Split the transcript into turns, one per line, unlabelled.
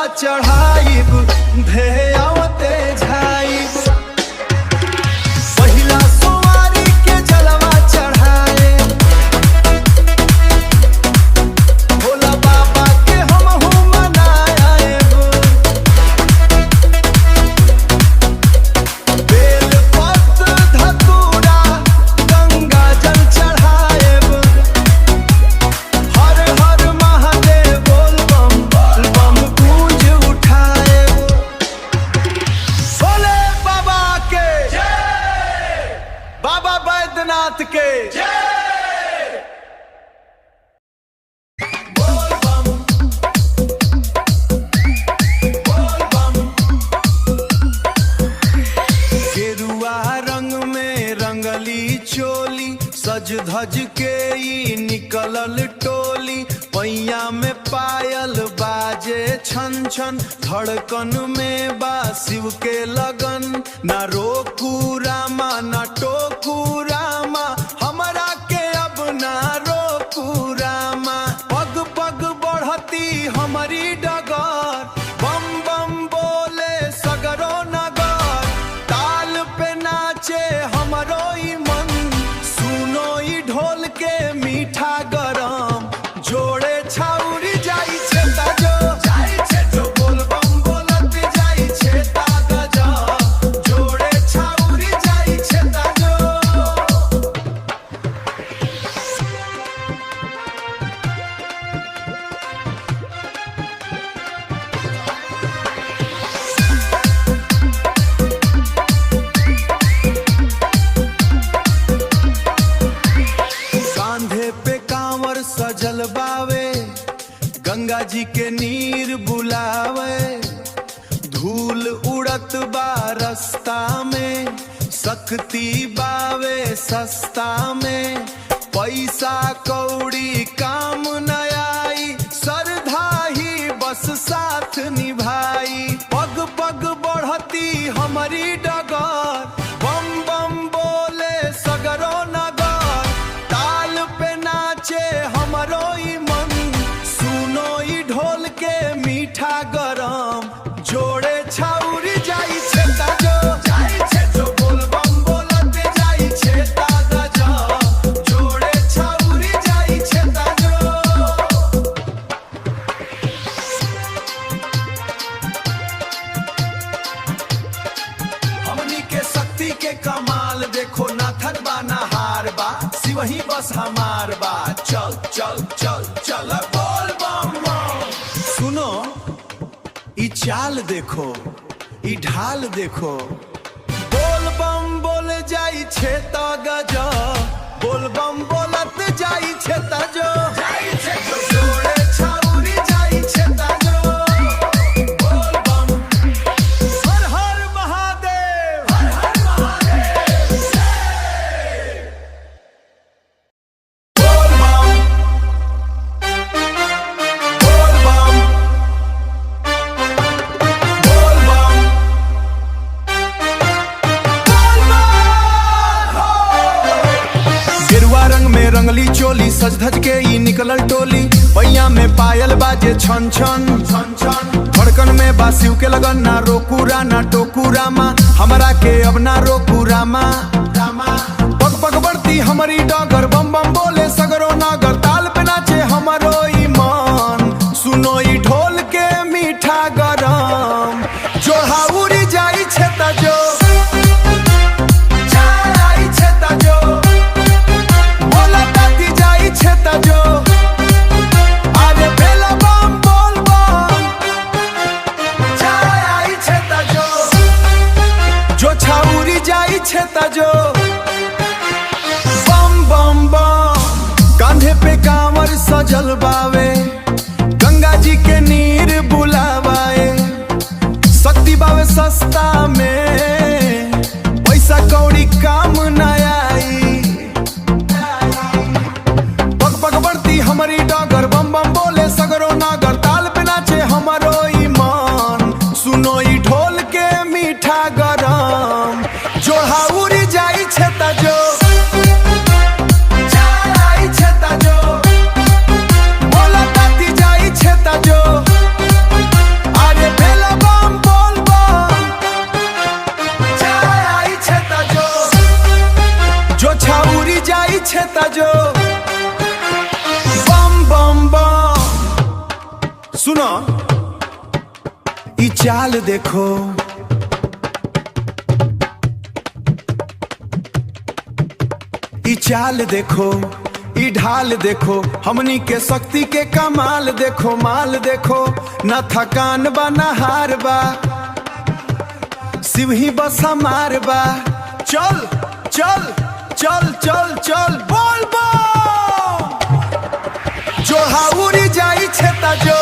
चढ़ाइब भेयावते झाइब पहिला सोमवारी के जलवा चढ़ाए भोला बाबा के हमहू मनाएब बेल पत्र धतूरा गंगा जल चढ़ाएब हर हर महादेव बोल बम बोल बम गूंज उठाएब भोले बाबा के जय बाबा बैद्यनाथ के जय बोल बम बोल बम गेरुआ रंग में रंगली चोली सज धज के ई निकलल टोली पैया में पायल बाजे छन छन धड़कन में बा शिव के लगन ना रोकू रामा ना टोकू रामा हमरा के अब ना रोकू रामा पग पग बढ़ती हमारी डगर बम बम बोले सगरो नगर ताल पे नाचे हमरो ई मन सुनो ई ढोल के मीठा गरम जोड़े छाउरी जाई छे ताजो जाई छे जो बोल बम बोलत जाई छे तागजा जोड़े छाउरी जाई छे ताजो कांधे पे कांवर सजल बावे गंगा जी के नीर बुलावे धूल उड़त बा रास्ता में शक्ति बावे सस्ता में पैसा कौड़ी काम न आई श्रद्धा ही बस साथ निभाई पग पग बढ़ती हमारी डगर बम बम बोले सगरो नगर ताल पे नाचे हमरो ई मन सुनो ई ढोल के मीठा गरम जोड़े छाउरी जाई छे ताजो जाई छे जो बोल बम बोलत जाई छे तागजा जोड़े छाउरी जाई छे ताजो हमनी के शक्ति के कमाल देखो ना थक बा ना हार बा शिवही बस हमार बा चल चल चल चल बोल बम बम। सुनो ई चाल देखो ई ढाल देखो बोल बम बोल जाई छे त गजा बोल बम बोलत जाई छे ताजो जाई छे जो जोड़े छाउरी जाई छे ताजो बोल बम हर हर महादेव हर हर महादेव बोल बम बोल बम बोल बम गेरुआ रंग में रंगली चोली सज धज के ई निकलल टोली पैया में पायल बाजे छन छन छन छन धड़कन में बा शिव के लगन ना रोकू रा ना टोकू रामा हमरा के अब ना रोकू रामा रामा पग पग बढ़ती हमारी डगर बम बम बोले सगरो नागर ताल पे नाचे हमरो ई मन सुनो ई ढोल के मीठा गरम जोहाउरी जाई छे ताजो जाई छे ताजो बोला ताती जाई छे ताजो अरे बेला बम बोल बम जाई छे ताजो जो छाउरी जाई छे ताजो बम बम बम कांधे पे कांवर सजल बावे गंगा जी के नीर बुलावाए शक्ति बावे सस्ता में पैसा कौड़ी काम न आई पग पग बढ़ती हमारी डगर बम बम बोले सगरो नागर ताल पे नाचे हमरो ई मन सुनो ई ढोल के मीठा गरम जोहाउरी जाई छे ताजो जाई छे ताजो बोला चाल देखो, ई चाल देखो, ई ढाल देखो, हमनी के शक्ति के कमाल देखो, माल देखो, न थकान बा न हार बा, शिव ही बस हमार बा। चल चल चल चल चल बोल बो, जो हाउरी जाई छे ता जो